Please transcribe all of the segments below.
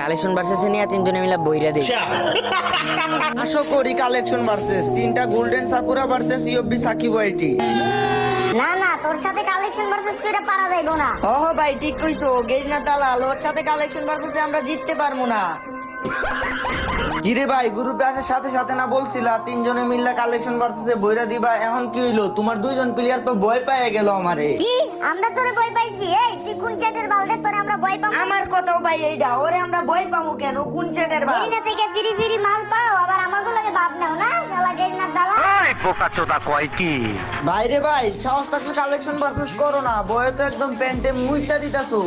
Collection versus নিয়ে তিনজনে মিলে বইরা দেই। আশা করি কালেকশন ভার্সেস তিনটা গোল্ডেন সাকুরা ভার্সেস ইওবি সাকিব ওয়াইটি। না না, তোর সাথে কালেকশন ভার্সেস কইরা পারা যাইবো না। ওহো ভাই ঠিক কইছো, গেজ না দালাল, ওর সাথে কালেকশন ভার্সেসে আমরা জিততে পারবো না। গিরে ভাই গ্রুপে আসার সাথে সাথে না বলছিলা তিনজনে মিললে কালেকশন ভার্সেসে বইরা দিবা, এখন কি হইলো? তোমার দুইজন প্লেয়ার তো ভয় পেয়ে গেল আমারে। কি আমরা তোরে ভয় পাইছি? এই তুই কোন চ্যাটের বালদে তোরে আমরা ভয় পাবো? আমার কথাও ভাই এইটা, ওরে আমরা ভয় পাবো কেন? কোন চ্যাটের বাল? গেরিনা থেকে ফিরি ফিরি মাল পাও, আবার আমাকে লাগে ভাব নাও না শালা গেরিনা দালা। ভাইরে ভাই সাহস থাকলে কালেকশন ভার্সেস করো না, ভয়ে তো একদম প্যান্টে মুইতা দিতাছো।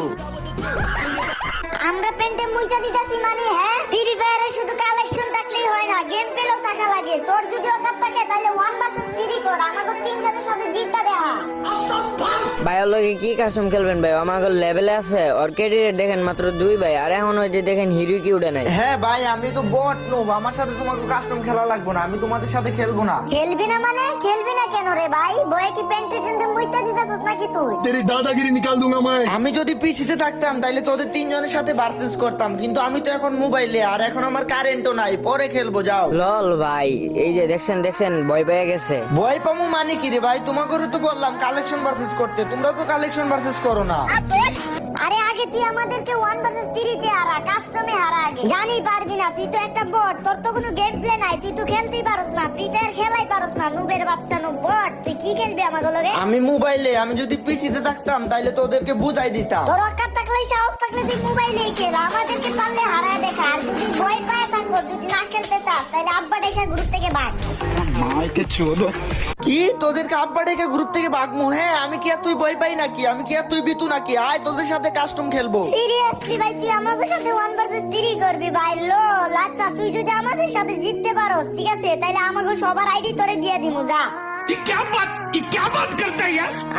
আমরা পেন্টে মুইতা দিতাছি মানে? হ্যাঁ, ফ্রি ফায়ারে শুধু কালেকশন থাকলেই হয় না, গেম পেলেও থাকা লাগে। তোর যদি অকাত থাকে তাহলে 1 ভার্সেস 3 কর, আমাকে তিনজনের সাথে জিততে দেখা। ভাই ওর লগে কি কাস্টম খেলবেন ভাই? আমার লেভেলে আছে, ওর ক্যারিয়ার দেখেন মাত্র 2 ভাই, আর এখন ওই যে দেখেন হিরো কি উঠে নাই। হ্যাঁ ভাই আমি তো বট নোব, আমার সাথে তোমাকে কাস্টম খেলা লাগবে না, আমি তোমাদের সাথে খেলবো না। খেলবি না মানে? খেলবি না কেন রে ভাই? বয়ে কি পেন্টে টেন্টে মুইতা দিতাছস নাকি তুই? तेरी दादागिरी निकाल दूंगा मैं। আমি যদি পিসিতে থাকতাম তাহলে তোদের তিনজনের সাথে ভার্সেস করতাম, কিন্তু আমি তো এখন মোবাইলে, আর এখন আমার কারেন্টও নাই, পরে খেলবো যাও। লল ভাই এই যে দেখছেন ভয় পেয়ে গেছে। ভয় পামু মানে কি রে ভাই? তোমাকে তো বললাম কালেকশন ভার্সেস করতে, তোমরা তো কালেকশন ভার্সেস করো না। আরে আগে তুই আমাদেরকে 1 ভার্সেস 3 তে হারা, কাস্টমে হারা আগে। জানি পারবি না, তুই তো একটা বট, তোর তো কোনো গেম প্লে নাই, তুই তো খেলতেই পারস না, ফ্রি ফায়ার খেলাই পারস না, নুবের বাচ্চা নুব বট, তুই কি খেলবি আমাদের লগে? আমি মোবাইলে, আমি যদি পিসিতে থাকতাম তাহলে তোদেরকে বুঝাই দিতাম। তোর অকাত থাকলে সাহস থাকলে তুই মোবাইলেই খেল, আমাদেরকে পারলে হারায় দেখা। আর যদি ভয় পায় থাকবো, যদি না খেলতে চাস তাহলে আব্বা ডেকে গ্রুপ থেকে ভাগ। কি তোদেরকে আব্বা ডেকে গ্রুপ থেকে ভাগমু? হ্যাঁ আমি কি আর তুই ভয় পাই নাকি? আমি কি আর তুই বিতু নাকি? আয় তোদের সাথে কাস্টম খেলবো। সিরিয়াসলি ভাই তুই আমাদের সাথে 1 ভার্সেস 3 করবি ভাই? লোল, আচ্ছা তুই যদি আমাদের সাথে জিততে পারোস ঠিক আছে, তাহলে আমাকে সবার আইডি তোরে দিয়ে দিমু, যা।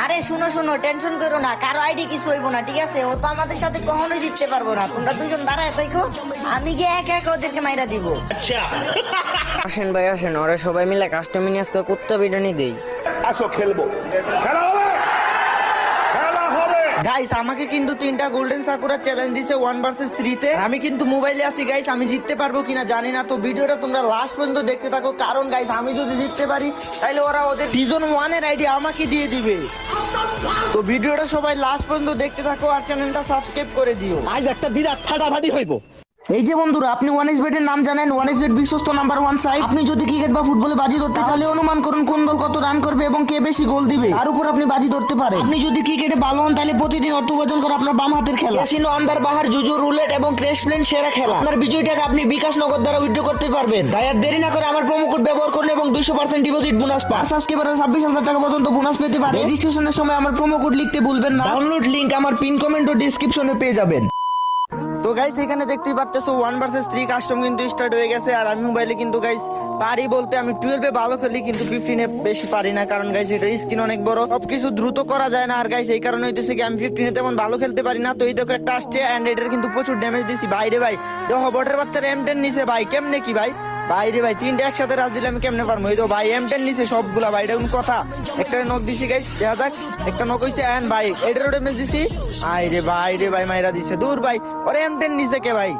আরে শুনো শুনো, টেনশন করো না, কারো আইডি কিছু হইব না, ঠিক আছে? ও তো আমাদের সাথে কখনোই জিততে পারবো না। তোমরা দুজন দাঁড়ায় থাকো, আমি গিয়ে একা একা ওদেরকে মাইরা দিব। আসেন ভাই আসেন, ওরা সবাই মিলে কাস্টম নিয়ে আজকে কুত্তা বিরিয়ানি দেই। আসো খেলবো, খেলা হবে, খেলা হবে। গাইস আমাকে কিন্তু 3টা গোল্ডেন সাকুরা চ্যালেঞ্জ দিছে 1 ভার্সেস 3 তে। আমি কিন্তু মোবাইলে আছি গাইস, আমি জিততে পারবো কিনা জানি না, তো ভিডিওটা তোমরা লাস্ট পর্যন্ত দেখতে থাকো, কারণ গাইস আমি যদি জিততে পারি তাহলে ওরা ওদের সিজন 1 এর আইডি আমাকে দিয়ে দিবে। তো ভিডিওটা সবাই লাস্ট পর্যন্ত দেখতে থাকো, আর চ্যানেলটা সাবস্ক্রাইব করে দিও। আজ একটা বিরাট ফাটাফাটি হইব। এই যে বন্ধুরা, আপনি ওয়ানএক্সবেট এর নাম জানেন? ওয়ানএক্সবেট বিশ্বস্ত নাম্বার 1 সাইট। আপনি যদি ক্রিকেট বা ফুটবলে বাজি ধরতে তাহলে অনুমান করুন কোন দল কত রান করবে এবং কে বেশি গোল দিবে, তার উপর আপনি বাজি ধরতে পারেন। আপনি যদি ক্রিকেটে ভালো হন তাহলে প্রতিদিন অর্থ উপার্জন করে আপনার বাম হাতের খেলা ক্যাসিনো, আন্দার বাহার, জুজু, রুলেট এবং ক্র্যাশ প্লেন সেরা খেলা। আপনার বিজয়ী টাকা আপনি বিকাশ নগদ দ্বারা উইথড্র করতে পারবেন। তাই আর দেরি না করে আমার প্রোমো কোড ব্যবহার করুন এবং 200% ডিপোজিট বোনাস পান। সাবস্ক্রাইবাররা 26,000 টাকা পর্যন্ত বোনাস পেতে পারে। রেজিস্ট্রেশনের সময় আমার প্রোমো কোড লিখতে ভুলবেন না। ডাউনলোড লিংক আমার পিন কমেন্ট ও ডেসক্রিপশনে পেয়ে যাবেন। তো গাইস এখানে দেখতেই পারতেছো 1 ভার্সেস 3 কাস্টম কিন্তু স্টার্ট হয়ে গেছে, আর আমি মোবাইলে কিন্তু গাইস পারি বলতে আমি 12 এ ভালো খেলি, কিন্তু 15 এ বেশি পারি না, কারণ গাইস এটা স্ক্রিন অনেক বড়, সবকিছু দ্রুত করা যায় না। আর গাইস এই কারণে হইতেছে কি আমি 15 এ তেমন ভালো খেলতে পারি না। তো এই দেখো একটা আসছে, এন্ড এটার কিন্তু প্রচুর ড্যামেজ দিছি ভাই রে ভাই। দেখো বটের বাচ্চার M10 নিছে ভাই, কেমনে কি ভাই? বাইরে ভাই 3টে একসাথে রাজ দিলে আমি কেমনে পারবো? এই তো ভাই M10 নিছে সবগুলা ভাই, এটা কোন কথা? একটা নক দিছি গাইস, দেখা যাক, একটা নক হইছে, এন্ড ভাই এটারও ড্যামেজ দিছি। আই রে ভাই মাইরা দিছে, দূর ভাই ওরে M10 নিছে কে ভাই?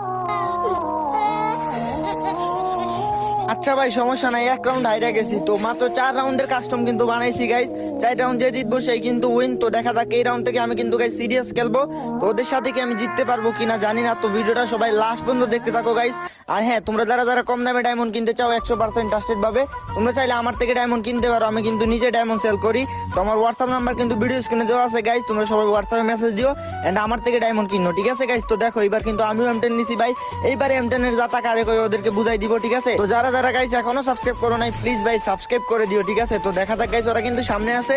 আচ্ছা ভাই সমস্যা নাই, 1 রাউন্ড হাইরা গেছি। তো মাত্র 4 রাউন্ডের কাস্টম কিন্তু বানাইছি গাইস, 4 রাউন্ড যে জিতবো সেই কিন্তু উইন। তো দেখা যাক এই রাউন্ড থেকে আমি কিন্তু গাইস সিরিয়াস খেলবো, তো ওদের সাথে কি আমি জিততে পারবো কিনা জানি না। তো ভিডিওটা সবাই লাস্ট পর্যন্ত দেখতে থাকো গাইস। আর হ্যাঁ, তোমরা যারা কম দামে ডায়মন্ড কিনতে চাও 100% ট্রাস্টেড ভাবে, তোমরা চাইলে আমার থেকে ডায়মন্ড কিনতে পারো। আমি কিন্তু নিজে ডায়মন্ড সেল করি। তো আমার হোয়াটসঅ্যাপ নাম্বার কিন্তু ভিডিও স্ক্রিনে দেওয়া আছে গাইস, তোমরা সবাই হোয়াটসঅ্যাপে মেসেজ দিও এন্ড আমার থেকে ডায়মন্ড কিনো, ঠিক আছে গাইস? তো দেখো এবার কিন্তু আমিও M10 নিছি ভাই, এইবারে M10 এর যা টাকা রে কই ওদেরকে বুঝাই দিব, ঠিক আছে? তো যারা গাইস এখনো সাবস্ক্রাইব করো নাই প্লিজ ভাই সাবস্ক্রাইব করে দিও, ঠিক আছে? তো দেখা যাক গাইস, ওরা কিন্তু সামনে আছে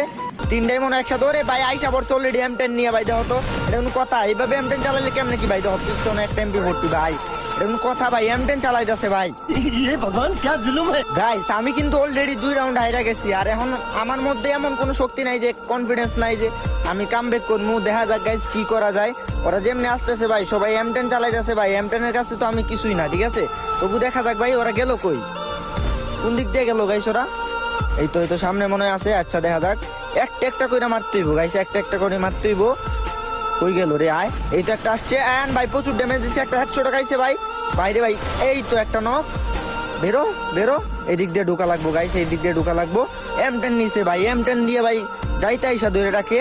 3 ডায়মন্ড একসাথে। ওরে ভাই আইসা পড়ছে অলরেডি M10 নিয়ে ভাই, দেখো তো এটা কোন কথা? এইভাবে M10 চালালে কেমনে কি ভাই? দেখো পিছনে একটা MP40 ভাই, এটা কোন কথা ভাই? M10 চালাইতাছে ভাই। ये भगवान क्या जुल्म है। গাইস আমি কিন্তু অলরেডি 2 রাউন্ড হাইরা গেছি, আর এখন আমার মধ্যে এমন কোনো শক্তি নাই, যে কনফিডেন্স নাই যে আমি কামব্যাক করবো। দেখা যাক গাইস কি করা যায়। ওরা যেমনি আসতেছে ভাই, সবাই M10 চালাইতেছে ভাই, M10 এর কাছে তো আমি কিছুই না, ঠিক আছে? তবু দেখা যাক ভাই ওরা গেল কই, কোন দিক দিয়ে গেল গাইস ওরা? এই তো সামনে মনে হয় আছে। আচ্ছা দেখা যাক, একটা করে মারতে হইব গাইস, একটা করে মারতে হইব। কই গেল রে? আয়, এই তো একটা আসছে এন্ড ভাই প্রচুর ড্যামেজ দিছে, একটা হেডশট খাইছে ভাই। বাইরে ভাই এই তো একটা নক। বেরো বেরো, এদিক দিয়ে ঢোকা লাগবো গাইস, এই দিক দিয়ে ঢোকা লাগবো। M10 নিছে ভাই, M10 দিয়ে ভাই যাইতে আইসা ধরে রাখে।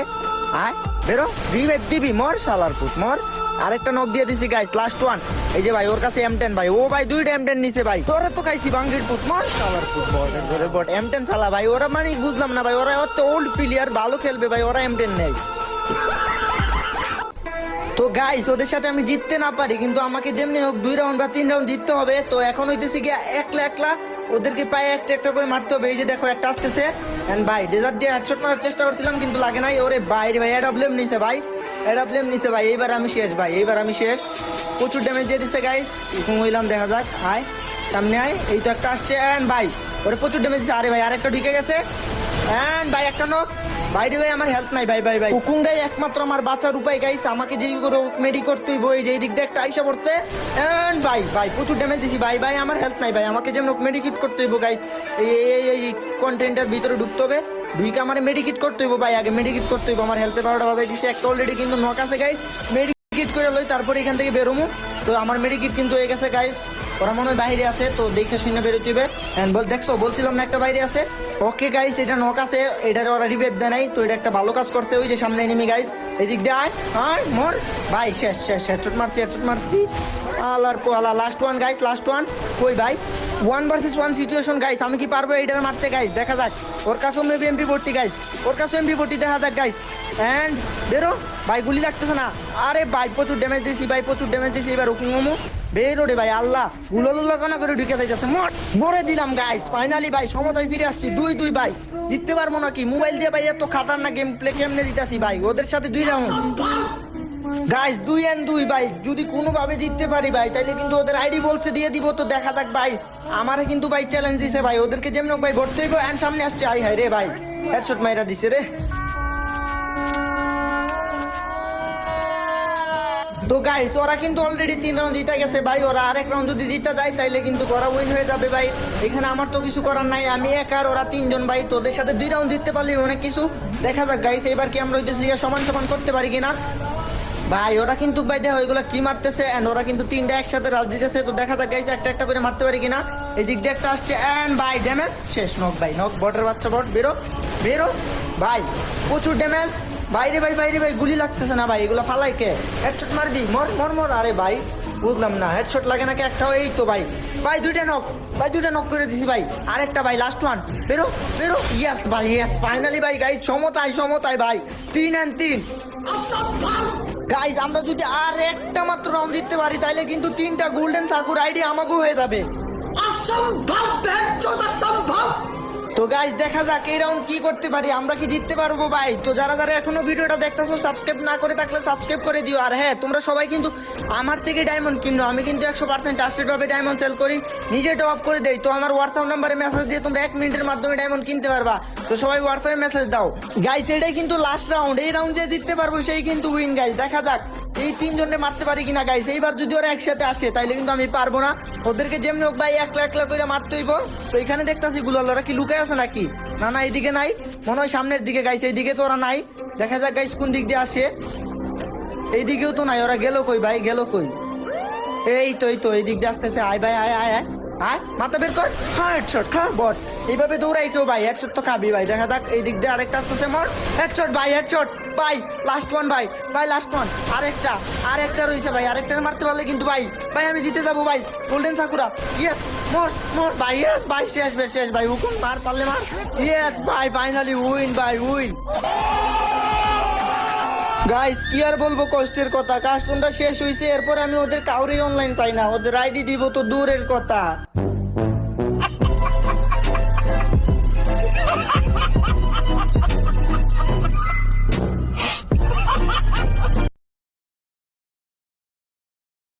আয় বেরো, রিভাইভ দিবি, মর শালার পুত মর। আরেকটা নক দিয়ে দিছি গাইস, লাস্ট ওয়ান। এই যে ভাই ওর কাছে M10 ভাই, ও ভাই দুইটা M10 নিছে ভাই। তোরে তো খাইছি বাঙ্গির পুত, মর শালার পুত। বটের ধরে বট, M10 শালা ভাই। ওরা মানে বুঝলাম না ভাই, ওরা অত ওল্ড প্লেয়ার, ভালো খেলবে ভাই, ওরা M10 নেয়। তো গাইস ওদের সাথে আমি জিততে না পারি, কিন্তু আমাকে যেমনি হোক 2 রাউন্ড বা 3 রাউন্ড জিততে হবে। তো এখন হইতেছি গিয়ে একলা একলা ওদেরকে পায়ে একটা একটা করে মারতে হবে। এই যে দেখো একটা আসতেছে এন্ড ভাই ডেজার্ট দিয়ে হেডশট মারার চেষ্টা করছিলাম কিন্তু লাগে নাই। ওরে বাইরে ভাই এডাব্লিউএম নিছে ভাই, এডাব্লিউএম নিছে ভাই। এইবার আমি শেষ ভাই, এইবার আমি শেষ। প্রচুর ড্যামেজ দিয়ে দিছে গাইস, এরকম হইলাম। দেখা যাক, আয় সামনে আয়। এই তো একটা আসছে এন্ড ভাই ওরে প্রচুর ড্যামেজ দিছে। আরে ভাই আরেকটা ঢুকে গেছে এন্ড ভাই একটা নক। বাইরে ভাই আমার হেলথ নাই ভাই, ভাই ভাই কুকুংটাই একমাত্র আমার বাঁচার উপায় গাইস। আমাকে যেই করে মেডি করতেই বই, যে এই দিক দিয়ে একটা আইসা পড়তে এন্ড ভাই ভাই প্রচুর ড্যামেজ দিছি ভাই। ভাই আমার হেলথ নাই ভাই, আমাকে যেমন মেডিকেট করতে হইব গাইস। এই কন্টেন্টের ভিতরে ঢুকতে হবে, ঢুইকে আমার মেডিকেট করতে হইব ভাই। আগে মেডিকেট করতে হইব, আমার হেলথে 12টা বাজাই দিছে। একটা অলরেডি কিন্তু নক আছে গাইস, মেডিকেট করে লই তারপরে এখান থেকে বেরোমু। তো আমার মেডিকেট কিন্তু হয়ে গেছে গাইস, ওরা মনে হয় বাইরে আছে, তো দেখে শুনে বেরোতে হবে। দেখছো বলছিলাম না একটা বাইরে আছে। ওকে গাইস এটা নক আছে, এটার ওরা রিভাইভ দেয় নাই, তো এটা একটা ভালো কাজ করছে। ওই যে সামনে এনিমি গাইস, এদিক দিয়ে আয় আয় মর ভাই। শেষ শেষ, হেডশট মারছি, হেডশট মারছি। আলার পোয়ালা, last one guys, last one. কই ভাই 1 ভার্সেস 1 সিচুয়েশন গাইস, আমি কি পারবো এইটার মারতে গাইস? দেখা যাক। ওর কাছেও মেবি MP40 গাইস, ওর কাছেও MP40, দেখা যাক গাইস। এন্ড বেরো ভাই, গুলি লাগতেছে না। আরে ভাই প্রচুর ড্যামেজ দিছি ভাই, প্রচুর ড্যামেজ দিছি। এবার হুকুমু বেরো রে ভাই, আল্লাহ গুলালুল্লাহ কানা করে ঢুকে যাইতেছে। মরে দিলাম গাইস, ফাইনালি ভাই সমতায় ফিরে আসছি। 2-2 ভাই, জিততে পারবো নাকি? মোবাইল দিয়ে ভাই এত খাতারনাক গেম প্লে কেমনে দিতেছি ভাই? ওদের সাথে 2 রাউন্ড গাইস, 2-2 ভাই। যদি কোনোভাবে জিততে পারি ভাই, তাইলে কিন্তু ওদের আইডি বলছে দিয়ে দিব। তো দেখা যাক ভাই, আমারে কিন্তু ভাই চ্যালেঞ্জ দিছে ভাই, ওদেরকে যেমন ভাই ভরতে হইব। এন্ড সামনে আসছে, আই হাই রে ভাই হেডশট মাইরা দিছে রে। তো গাইস ওরা কিন্তু অলরেডি 3 রাউন্ড জিতে গেছে ভাই। ওরা আরেক রাউন্ড যদি জিতে যায় তাইলে কিন্তু ওরা উইন হয়ে যাবে ভাই। এখানে আমার তো কিছু করার নাই, আমি একা আর ওরা 3 জন ভাই। তোদের সাথে 2 রাউন্ড জিততে পারলে অনেক কিছু। দেখা যাক গাইস এবার কি আমরা হইতেছি সমান সমান করতে পারি কিনা ভাই। ওরা কিন্তু ভাই দেখো এগুলো কি মারতেছে, এন্ড ওরা কিন্তু 3টা একসাথে রাজ দিতেছে। তো দেখা যাক গাইস একটা একটা করে মারতে পারি কিনা। এই দিক দিয়ে একটা আসছে এন্ড ভাই ড্যামেজ শেষ। নক ভাই নক, বটের বাচ্চা বট, বেরো বেরো ভাই প্রচুর ড্যামেজ। বাইরে ভাই বাইরে ভাই, গুলি লাগতেছে না ভাই, এগুলো ফালাই কে? হেডশট মারবি, মর মর মর। আরে ভাই বুঝলাম না, হেডশট লাগে নাকি একটাও? এই তো ভাই ভাই 2টা নক ভাই, 2টা নক করে দিছি ভাই। আরেকটা ভাই লাস্ট ওয়ান, বেরো বেরো। ইয়েস ভাই ইয়েস, ফাইনালি ভাই গাইস সমতায় সমতায় ভাই, 3-3 গাইস। আমরা যদি আর একটা মাত্র রাউন্ড জিততে পারি তাহলে কিন্তু 3টা গোল্ডেন সাকুর আইডি আমাকেও হয়ে যাবে। তো গাইস দেখা যাক এই রাউন্ড কি করতে পারি, আমরা কি জিততে পারবো ভাই। তো যারা যারা এখনো ভিডিওটা দেখতেছো সাবস্ক্রাইব না করে থাকলে সাবস্ক্রাইব করে দিও। আর হ্যাঁ তোমরা সবাই কিন্তু আমার থেকে ডায়মন্ড কিনো, আমি কিন্তু 100% ট্রাস্টেড ভাবে ডায়মন্ড সেল করি, নিজে টপ করে দেই। তো আমার হোয়াটসঅ্যাপ নাম্বারে মেসেজ দিয়ে তোমরা 1 মিনিটের মাধ্যমে ডায়মন্ড কিনতে পারবা। তো সবাই হোয়াটসঅ্যাপে মেসেজ দাও গাইস। এটাই কিন্তু লাস্ট রাউন্ড, এই রাউন্ড যে জিততে পারবো সেই কিন্তু উইন গাইস। দেখা যাক এই 3 জনকে মারতে পারি কিনা গাইস। এইবার যদি ওরা একসাথে আসে তাইলে কিন্তু আমি পারবো না, ওদেরকে যেমনি হোক ভাই একলা একলা করে মারতে হইব। তো এখানে দেখতেছি গুলাল, ওরা কি লুকায় আছে নাকি? না না এইদিকে নাই, মনে হয় সামনের দিকে গাইস। এইদিকে তো ওরা নাই, দেখা যাক গাইস কোন দিক দিয়ে আসে। এইদিকেও তো নাই, ওরা গেল কই ভাই, গেল কই? এই তো এই দিক দিয়ে আসতেছে। আয় ভাই আয় আয় আয় আয়, মাথা বের কর। হ্যাঁ হেডশট খা বট, এইভাবে দৌড়াই কেউ ভাই, হেডশট তো খাবি ভাই। দেখা যাক এই দিক দিয়ে আরেকটা আসতেছে, মর হেডশট ভাই, হেডশট ভাই। লাস্ট ওয়ান ভাই, ভাই লাস্ট ওয়ান। আরেকটা রয়েছে ভাই, আরেকটা মারতে পারলে কিন্তু ভাই ভাই আমি জিতে যাবো ভাই। গোল্ডেন সাকুরা, ইয়েস মর মর ভাই, ইয়েস ভাই শেষ শেষ ভাই। হুকুম মার পারলে মার, ইয়েস ভাই ফাইনালি উইন ভাই, উইন। গাইস কি আর বলবো কষ্টের কথা, কাস্টমটা শেষ হয়েছে, এরপর আমি ওদের কাউরে অনলাইন পাই না, ওদের আইডি দিব তো দূরের কথা।